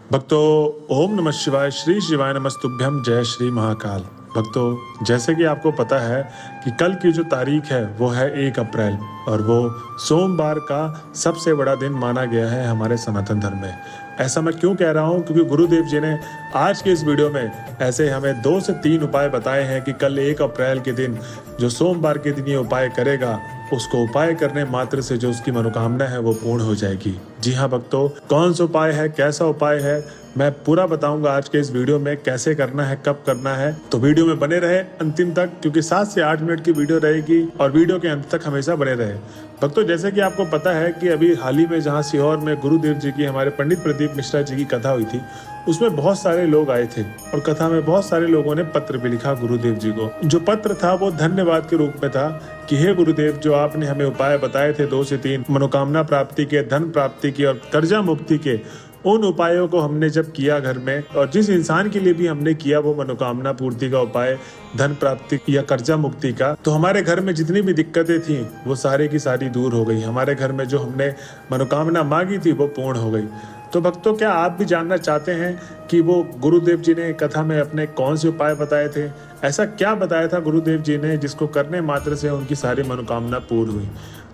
भक्तों, ओम नमः शिवाय, श्री शिवाय नमस्तुभ्यम, जय श्री महाकाल। भक्तों, जैसे कि आपको पता है कि कल की जो तारीख है वो है 1 अप्रैल और वो सोमवार का सबसे बड़ा दिन माना गया है हमारे सनातन धर्म में। ऐसा मैं क्यों कह रहा हूँ? क्योंकि गुरुदेव जी ने आज के इस वीडियो में ऐसे हमें 2 से 3 उपाय बताए हैं कि कल 1 अप्रैल के दिन जो सोमवार के दिन ये उपाय करेगा, उसको उपाय करने मात्र से जो उसकी मनोकामना है वो पूर्ण हो जाएगी। जी हाँ भक्तों, कौन सा उपाय है, कैसा उपाय है, मैं पूरा बताऊंगा आज के इस वीडियो में। कैसे करना है, कब करना है, तो वीडियो में बने रहे अंतिम तक, क्योंकि 7 से 8 मिनट की वीडियो रहेगी और वीडियो के अंत तक हमेशा बने रहे। भक्तों, जैसे कि आपको पता है कि अभी हाल ही में जहाँ सीहोर में गुरुदेव जी की, हमारे पंडित प्रदीप मिश्रा जी की कथा हुई थी, उसमें बहुत सारे लोग आए थे और कथा में बहुत सारे लोगों ने पत्र भी लिखा गुरुदेव जी को। जो पत्र था वो धन्यवाद के रूप में था कि हे गुरुदेव, जो आपने हमें उपाय बताए थे 2 से 3 मनोकामना प्राप्ति के, धन प्राप्ति की और कर्जा मुक्ति के, उन उपायों को हमने जब किया घर में, और जिस इंसान के लिए भी हमने किया वो मनोकामना पूर्ति का उपाय, धन प्राप्ति या कर्जा मुक्ति का, तो हमारे घर में जितनी भी दिक्कतें थी वो सारी की सारी दूर हो गई। हमारे घर में जो हमने मनोकामना मांगी थी वो पूर्ण हो गई। तो भक्तों, क्या आप भी जानना चाहते हैं कि वो गुरुदेव जी ने कथा में अपने कौन से उपाय बताए थे? ऐसा क्या बताया था गुरुदेव जी ने जिसको करने मात्र से उनकी सारी मनोकामना पूर्ण हुई?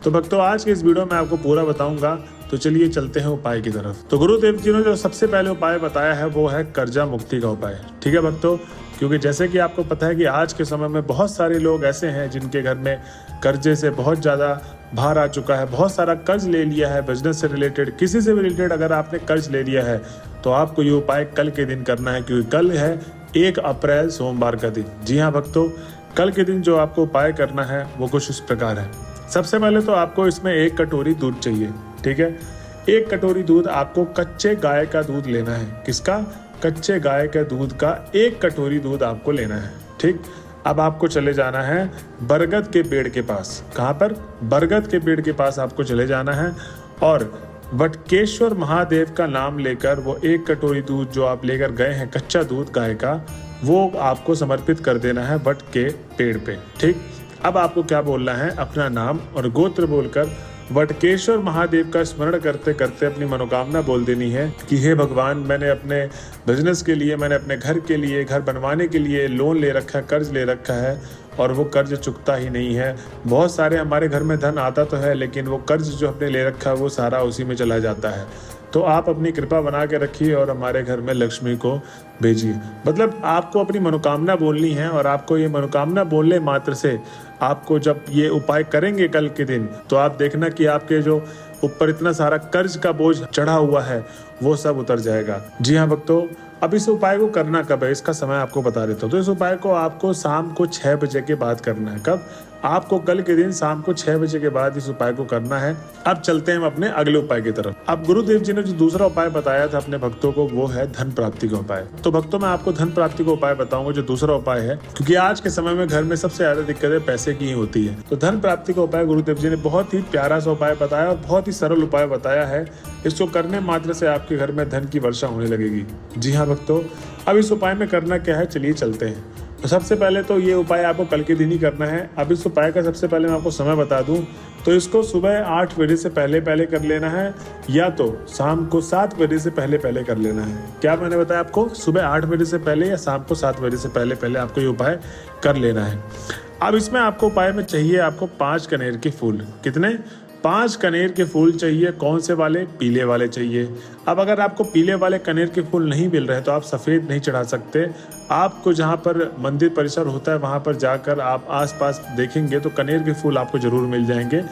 तो भक्तों, आज के इस वीडियो में आपको पूरा बताऊंगा। तो चलिए चलते हैं उपाय की तरफ। तो गुरुदेव जी ने जो सबसे पहले उपाय बताया है वो है कर्जा मुक्ति का उपाय। ठीक है भक्तों, क्योंकि जैसे कि आपको पता है कि आज के समय में बहुत सारे लोग ऐसे हैं जिनके घर में कर्जे से बहुत ज़्यादा भार आ चुका है, बहुत सारा कर्ज ले लिया है, बिजनेस से रिलेटेड, किसी से भी रिलेटेड अगर आपने कर्ज ले लिया है तो आपको ये उपाय कल के दिन करना है, क्योंकि कल है 1 अप्रैल सोमवार का दिन। जी हाँ भक्तों, कल के दिन जो आपको उपाय करना है वो कुछ इस प्रकार है। सबसे पहले तो आपको इसमें 1 कटोरी दूध चाहिए। ठीक है, 1 कटोरी दूध आपको कच्चे गाय का दूध लेना है। किसका? कच्चे गाय के दूध का 1 कटोरी दूध आपको लेना है। ठीक, अब आपको चले जाना है बरगद के पेड़ के पास। कहाँ पर? बरगद के पेड़ के पास आपको चले जाना है और वटकेश्वर महादेव का नाम लेकर वो 1 कटोरी दूध जो आप लेकर गए हैं, कच्चा दूध गाय का, वो आपको समर्पित कर देना है वट के पेड़ पे। ठीक, अब आपको क्या बोलना है? अपना नाम और गोत्र बोलकर वटकेश्वर महादेव का स्मरण करते करते अपनी मनोकामना बोल देनी है कि हे भगवान, मैंने अपने बिजनेस के लिए, मैंने अपने घर के लिए, घर बनवाने के लिए लोन ले रखा है, कर्ज ले रखा है और वो कर्ज चुकता ही नहीं है। बहुत सारे हमारे घर में धन आता तो है लेकिन वो कर्ज जो हमने ले रखा है वो सारा उसी में चला जाता है। तो आप अपनी कृपा बना के रखिए और हमारे घर में लक्ष्मी को भेजिए। मतलब आपको अपनी मनोकामना बोलनी है और आपको ये मनोकामना बोलने मात्र से आपको जब ये उपाय करेंगे कल के दिन, तो आप देखना कि आपके जो ऊपर इतना सारा कर्ज का बोझ चढ़ा हुआ है वो सब उतर जाएगा। जी हाँ भक्तों, अब इस उपाय को करना कब है इसका समय आपको बता देता हूँ। तो इस उपाय को आपको शाम को 6 बजे के बाद करना है। कब? आपको कल के दिन शाम को 6 बजे के बाद इस उपाय को करना है। अब चलते हैं हम अपने अगले उपाय की तरफ। अब गुरुदेव जी ने जो दूसरा उपाय बताया था अपने भक्तों को वो है धन प्राप्ति का उपाय। तो भक्तों, मैं आपको धन प्राप्ति का उपाय बताऊंगा जो दूसरा उपाय है, क्योंकि आज के समय में घर में सबसे ज्यादा दिक्कतें पैसे की ही होती है। तो धन प्राप्ति का उपाय गुरुदेव जी ने बहुत ही प्यारा सा उपाय बताया और बहुत ही सरल उपाय बताया है। इसको करने मात्र से आपके घर में धन की वर्षा होने लगेगी। जी हाँ भक्तों, अब इस उपाय में करना क्या है, चलिए चलते हैं। तो सबसे पहले तो ये उपाय आपको कल के दिन ही करना है। अब इस उपाय का सबसे पहले मैं आपको समय बता दूं, तो इसको सुबह 8 बजे से पहले पहले कर लेना है या तो शाम को 7 बजे से पहले पहले कर लेना है। क्या मैंने बताया आपको? सुबह 8 बजे से पहले या शाम को 7 बजे से पहले पहले आपको ये उपाय कर लेना है। अब इसमें आपको उपाय में चाहिए आपको 5 कनेर के फूल। कितने? 5 कनेर के फूल चाहिए। कौन से वाले? पीले वाले चाहिए। अब अगर आपको पीले वाले कनेर के फूल नहीं मिल रहे तो आप सफ़ेद नहीं चढ़ा सकते। आपको जहाँ पर मंदिर परिसर होता है वहाँ पर जाकर आप आसपास देखेंगे तो कनेर के फूल आपको ज़रूर मिल जाएंगे।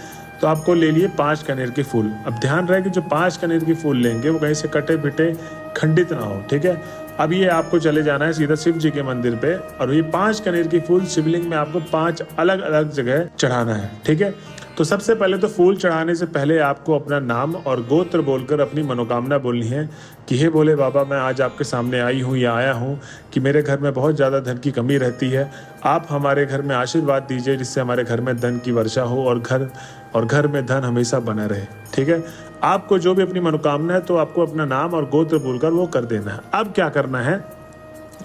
तो आपको ले लिए 5 कनेर के फूल। अब ध्यान रहे कि जो 5 कनेर के फूल लेंगे वो कहीं से कटे पिटे खंडित ना हो। ठीक है, अब ये आपको चले जाना है सीधा शिव जी के मंदिर पे और ये 5 कनेर के फूल शिवलिंग में आपको 5 अलग अलग जगह चढ़ाना है। ठीक है, तो सबसे पहले तो फूल चढ़ाने से पहले आपको अपना नाम और गोत्र बोलकर अपनी मनोकामना बोलनी है कि हे भोले बाबा, मैं आज आपके सामने आई हूँ या आया हूँ कि मेरे घर में बहुत ज़्यादा धन की कमी रहती है। आप हमारे घर में आशीर्वाद दीजिए जिससे हमारे घर में धन की वर्षा हो और घर में धन हमेशा बना रहे। ठीक है, आपको जो भी अपनी मनोकामना है तो आपको अपना नाम और गोत्र बोलकर वो कर देना है। अब क्या करना है?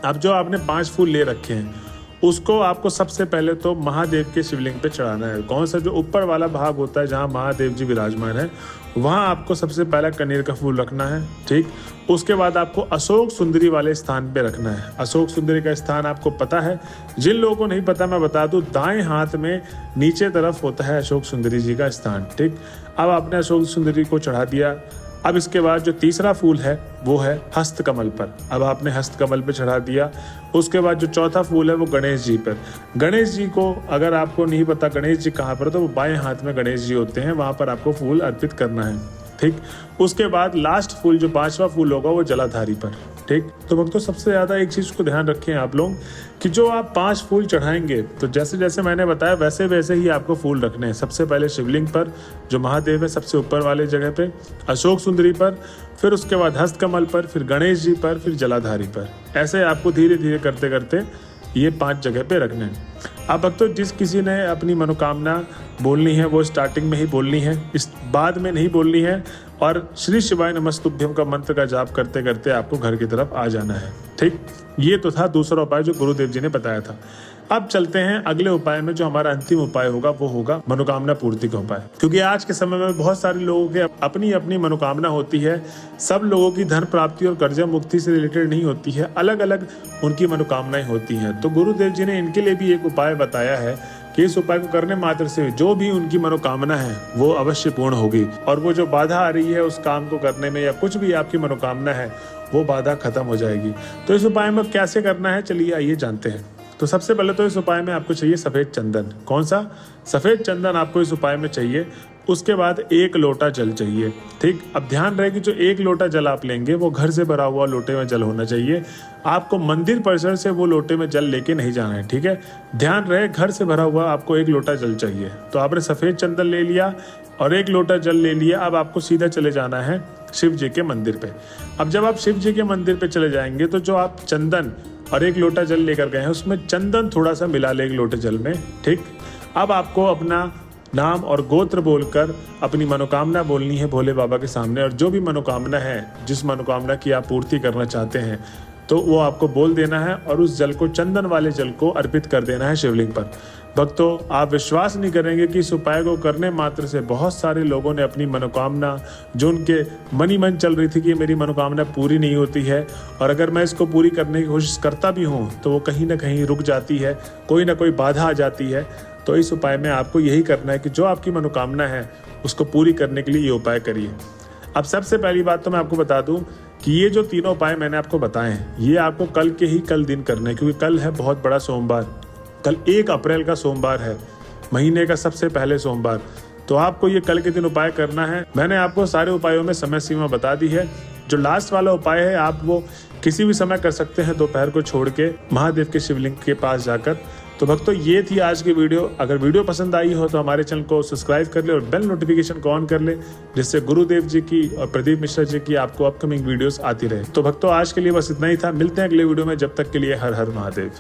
अब जो आपने 5 फूल ले रखे हैं उसको आपको सबसे पहले तो महादेव के शिवलिंग पे चढ़ाना है। कौन सा? जो ऊपर वाला भाग होता है जहाँ महादेव जी विराजमान है, वहाँ आपको सबसे पहला कनेर का फूल रखना है। ठीक, उसके बाद आपको अशोक सुंदरी वाले स्थान पे रखना है। अशोक सुंदरी का स्थान आपको पता है, जिन लोगों को नहीं पता मैं बता दूं, दाएं हाथ में नीचे तरफ होता है अशोक सुंदरी जी का स्थान। ठीक, अब आपने अशोक सुंदरी को चढ़ा दिया। अब इसके बाद जो तीसरा फूल है वो है हस्त कमल पर। अब आपने हस्त कमल पे चढ़ा दिया। उसके बाद जो चौथा फूल है वो गणेश जी पर। गणेश जी को अगर आपको नहीं पता गणेश जी कहाँ पर, तो वो बाएं हाथ में गणेश जी होते हैं, वहां पर आपको फूल अर्पित करना है। ठीक, उसके बाद लास्ट फूल जो 5वां फूल होगा वो जलाधारी पर। ठीक, तो भक्तों सबसे ज्यादा एक चीज को ध्यान रखें आप लोग कि जो आप 5 फूल चढ़ाएंगे तो जैसे जैसे मैंने बताया वैसे वैसे ही आपको फूल रखने हैं। सबसे पहले शिवलिंग पर जो महादेव है सबसे ऊपर वाले जगह पे, अशोक सुंदरी पर, फिर उसके बाद हस्त कमल पर, फिर गणेश जी पर, फिर जलाधारी पर। ऐसे आपको धीरे धीरे करते करते ये 5 जगह पे रखने हैं। अब भक्तों जिस किसी ने अपनी मनोकामना बोलनी है वो स्टार्टिंग में ही बोलनी है, इस बाद में नहीं बोलनी है। और श्री शिवाय नमस्तुभ्यम का मंत्र का जाप करते करते आपको घर की तरफ आ जाना है। ठीक, ये तो था दूसरा उपाय जो गुरुदेव जी ने बताया था। अब चलते हैं अगले उपाय में, जो हमारा अंतिम उपाय होगा वो होगा मनोकामना पूर्ति का उपाय। क्योंकि आज के समय में बहुत सारे लोगों के अपनी अपनी मनोकामना होती है। सब लोगों की धन प्राप्ति और कर्जा मुक्ति से रिलेटेड नहीं होती है, अलग अलग उनकी मनोकामनाएं होती हैं। तो गुरुदेव जी ने इनके लिए भी एक उपाय बताया है कि इस उपाय को करने मात्र से जो भी उनकी मनोकामना है वो अवश्य पूर्ण होगी, और वो जो बाधा आ रही है उस काम को करने में या कुछ भी आपकी मनोकामना है वो बाधा खत्म हो जाएगी। तो इस उपाय में कैसे करना है चलिए आइए जानते हैं। तो सबसे पहले तो इस उपाय में आपको चाहिए सफेद चंदन। कौन सा? सफेद चंदन आपको इस उपाय में चाहिए। उसके बाद 1 लोटा जल चाहिए। ठीक, अब ध्यान रहे कि जो 1 लोटा जल आप लेंगे वो घर से भरा हुआ लोटे में जल होना चाहिए। आपको मंदिर परिसर से वो लोटे में जल लेके नहीं जाना है। ठीक है, ध्यान रहे घर से भरा हुआ आपको 1 लोटा जल चाहिए। तो आपने सफेद चंदन ले लिया और 1 लोटा जल ले लिया। अब आपको सीधा चले जाना है शिव जी के मंदिर पे। अब जब आप शिव जी के मंदिर पे चले जाएंगे तो जो आप चंदन और 1 लोटा जल लेकर गए हैं उसमें चंदन थोड़ा सा मिला ले 1 लोटे जल में। ठीक, अब आपको अपना नाम और गोत्र बोलकर अपनी मनोकामना बोलनी है भोले बाबा के सामने। और जो भी मनोकामना है, जिस मनोकामना की आप पूर्ति करना चाहते हैं, तो वो आपको बोल देना है और उस जल को, चंदन वाले जल को अर्पित कर देना है शिवलिंग पर। भक्तों आप विश्वास नहीं करेंगे कि इस उपाय को करने मात्र से बहुत सारे लोगों ने अपनी मनोकामना, जो उनके मन ही मन चल रही थी कि मेरी मनोकामना पूरी नहीं होती है और अगर मैं इसको पूरी करने की कोशिश करता भी हूँ तो वो कहीं ना कहीं रुक जाती है, कोई ना कोई बाधा आ जाती है। तो इस उपाय में आपको यही करना है कि जो आपकी मनोकामना है उसको पूरी करने के लिए ये उपाय करिए। अब सबसे पहली बात तो मैं आपको बता दूं कि ये जो तीनों उपाय मैंने आपको बताए हैं ये आपको कल दिन करने हैं, क्योंकि कल है बहुत बड़ा सोमवार। कल 1 अप्रैल का सोमवार है, महीने का सबसे पहले सोमवार। तो आपको ये कल के दिन उपाय करना है। मैंने आपको सारे उपायों में समय सीमा बता दी है। जो लास्ट वाला उपाय है आप वो किसी भी समय कर सकते हैं, दोपहर को छोड़ के महादेव के शिवलिंग के पास जाकर। तो भक्तों ये थी आज की वीडियो। अगर वीडियो पसंद आई हो तो हमारे चैनल को सब्सक्राइब कर ले और बेल नोटिफिकेशन को ऑन कर ले, जिससे गुरुदेव जी की और प्रदीप मिश्रा जी की आपको अपकमिंग वीडियोस आती रहे। तो भक्तों आज के लिए बस इतना ही था। मिलते हैं अगले वीडियो में, जब तक के लिए हर हर महादेव।